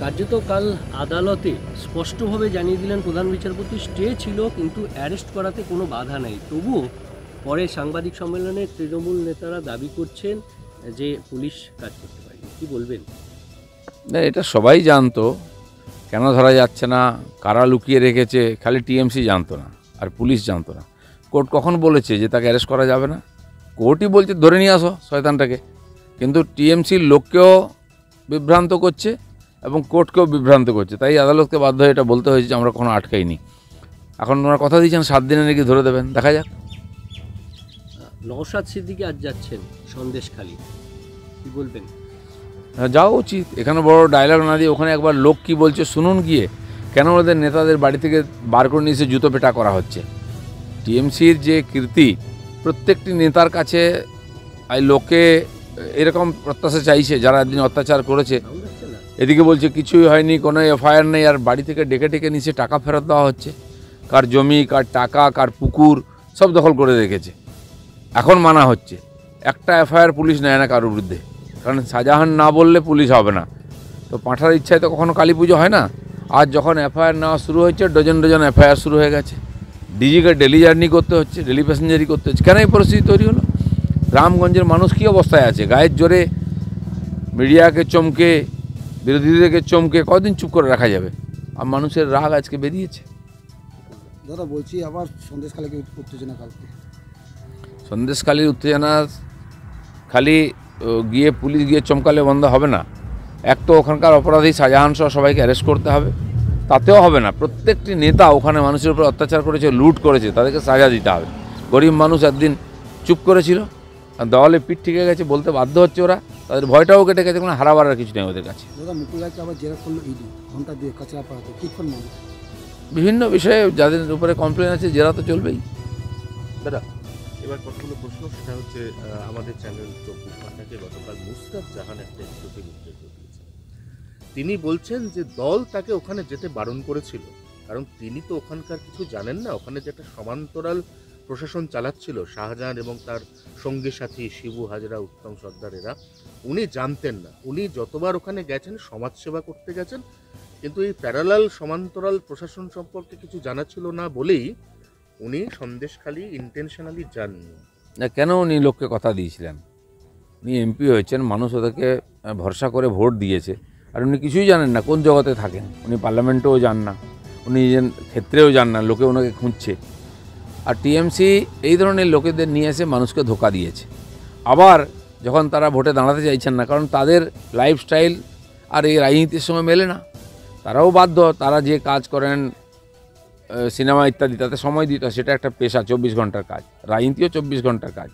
কার্যত কাল আদালতে স্পষ্টভাবে জানিয়ে দিলেন প্রধান বিচারপতি, স্টে ছিল কিন্তু অ্যারেস্ট করাতে কোনো বাধা নেই। তবুও পরে সাংবাদিক সম্মেলনে তৃণমূল নেতারা দাবি করছেন যে পুলিশ কাজ করতে পারেনি। কী বলবেন? না, এটা সবাই জানতো, কেন ধরা যাচ্ছে না, কারা লুকিয়ে রেখেছে, খালি টিএমসি জানতো না আর পুলিশ জানতো না। কোর্ট কখন বলেছে যে তাকে অ্যারেস্ট করা যাবে না? কোর্টই বলছে ধরে নিয়ে আসো শয়তানটাকে। কিন্তু টিএমসির লোককেও বিভ্রান্ত করছে এবং কোর্টকেও বিভ্রান্ত করছে, তাই আদালতকে বাধ্য হয়ে এটা বলতে হয়েছে যে আমরা কখনো আটকাইনি। এখন ওনারা কথা দিয়েছেন 7 দিনে নাকি ধরে দেবেন, দেখা যাক। নওশাদ সিদ্দিকী আজ যাচ্ছেন সন্দেশখালী, কী বলবেন? যাওয়া উচিত। এখানে বড় ডায়লগ না দিয়ে ওখানে একবার লোক কী বলছে শুনুন গিয়ে। কেন ওদের নেতাদের বাড়ি থেকে বার করে নিয়ে এসে জুতো পেটা করা হচ্ছে? টিএমসির যে কীর্তি, প্রত্যেকটি নেতার কাছে লোকে এরকম প্রত্যাশা চাইছে যারা একদিন অত্যাচার করেছে। এদিকে বলছে কিছুই হয়নি, কোনো এফআইআর নেই, আর বাড়ি থেকে ডেকে ডেকে নিচে টাকা ফেরত দেওয়া হচ্ছে। কার জমি, কার টাকা, কার পুকুর সব দখল করে রেখেছে। এখন মানা হচ্ছে, একটা এফআইআর পুলিশ নেয় না কারোর বিরুদ্ধে, কারণ শাহজাহান না বললে পুলিশ হবে না। তো পাঁঠার ইচ্ছায় তো কখনো কালী পুজো হয় না। আজ যখন এফআইআর নেওয়া শুরু হয়েছে, ডজন ডজন এফআইআর শুরু হয়ে গেছে। ডিজিকে ডেলি জার্নি করতে হচ্ছে, ডেলি প্যাসেঞ্জারি করতে হচ্ছে। কেন এই পরিস্থিতি তৈরি হলো? রামগঞ্জের মানুষ কী অবস্থায় আছে? গায়ের জোরে মিডিয়াকে চমকে, বিরোধীদেরকে চমকে কদিন চুপ করে রাখা যাবে? আর মানুষের রাগ আজকে বেরিয়েছে। দাদা বলছি, আবার সন্দেশখালীকে উত্তেজনা কালকে। সন্দেশখালীর উত্তেজনা খালি গিয়ে পুলিশ গিয়ে চমকালে বন্ধ হবে না। এক তো ওখানকার অপরাধী শাহজাহান সহ সবাইকে অ্যারেস্ট করতে হবে, তাতেও হবে না। প্রত্যেকটি নেতা ওখানে মানুষের উপর অত্যাচার করেছে, লুট করেছে, তাদেরকে সাজা দিতে হবে। গরিব মানুষ একদিন চুপ করেছিল, আর দেওয়ালে পিঠ ঠেকে গেছে, বলতে বাধ্য হচ্ছে ওরা। তাদের ভয়টাও কেটে গেছে, কোনো হারাবার আর কিছু নেই ওদের কাছে। দাদা মুকুলদাকে আবার জেরা করলো ইডি, ঘন্টা দিয়ে কাছড়া পাড়াতে, কী কোন মানুষ বিভিন্ন বিষয়ে যাদের উপরে কমপ্লেন আছে, জেরা তো চলবেই। দাদা এবার কতগুলো প্রশ্ন, সেটা হচ্ছে আমাদের চ্যানেল 24 ঘন্টাকে গতকাল মুস্তাফ জাহান একটা ইন্টারভিউ দিয়েছেন। তিনি বলছেন যে দল তাকে ওখানে যেতে বারণ করেছিল, কারণ তিনি তো ওখানকার কিছু জানেন না। ওখানে যে একটা সমান্তরাল প্রশাসন চালাচ্ছিল শাহজাহান এবং তার সঙ্গী সাথী শিবু হাজরা, উত্তম সর্দার, এরা উনি জানতেন না। উনি যতবার ওখানে গেছেন সমাজসেবা করতে গেছেন, কিন্তু এই প্যারালাল সমান্তরাল প্রশাসন সম্পর্কে কিছু জানা ছিল না বলেই উনি সন্দেশখালী ইন্টেনশনালি যাননি। না, কেন উনি লোককে কথা দিয়েছিলেন? উনি এমপি হয়েছেন, মানুষ ওদেরকে ভরসা করে ভোট দিয়েছে, আর উনি কিছুই জানেন না, কোন জগতে থাকেন। উনি পার্লামেন্টেও যান না, উনি নিজের ক্ষেত্রেও যান না, লোকে ওনাকে খুঁজছে। আর টিএমসি এই ধরনের লোকেদের নিয়ে এসে মানুষকে ধোঁকা দিয়েছে। আবার যখন তারা ভোটে দাঁড়াতে চাইছেন না, কারণ তাদের লাইফস্টাইল আর এই রাজনীতির সময় মেলে না, তারাও বাধ্য। তারা যে কাজ করেন, সিনেমা ইত্যাদি, তাতে সময় দিতে, সেটা একটা পেশা, 24 ঘন্টার কাজ। রাজনীতিও 24 ঘন্টার কাজ।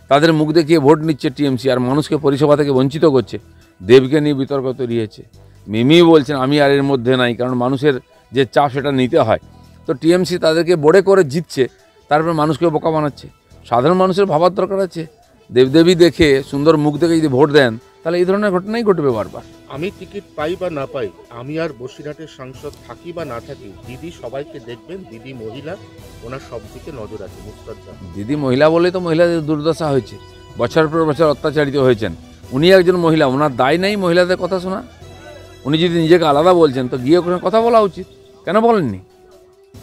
তাদের মুখ দেখিয়ে ভোট নিচ্ছে টিএমসি, আর মানুষকে পরিষেবা থেকে বঞ্চিত করছে। দেবকে নিয়ে বিতর্ক তৈরি হয়েছে, মিমি বলছেন আমি আর এর মধ্যে নাই, কারণ মানুষের যে চাপ সেটা নিতে হয়। তো টিএমসি তাদেরকে বোর্ডে করে জিতছে, তারপর মানুষকে বোকা বানাচ্ছে। সাধারণ মানুষের ভাবার দরকার আছে। দেবদেবী দেখে, সুন্দর মুখ দেখে যদি ভোট দেন, তাহলে এই ধরনের ঘটনাই ঘটবে বারবার। আমি টিকিট পাই বা না পাই, আমি আর বসিরহাটের সাংসদ থাকি বা না থাকি, দিদি সবাইকে দেখবেন, দিদি মহিলা, ওনার সব দিকে নজর আছে মুস্তাফ জাহান। দিদি মহিলা বলেই তো মহিলাদের দুর্দশা হয়েছে, বছর পর বছর অত্যাচারিত হয়েছেন। উনি একজন মহিলা, ওনার দায় নেই মহিলাদের কথা শোনা? উনি যদি নিজেকে আলাদা বলছেন, তো গিয়ে ওখানে কথা বলা উচিত, কেন বলেননি?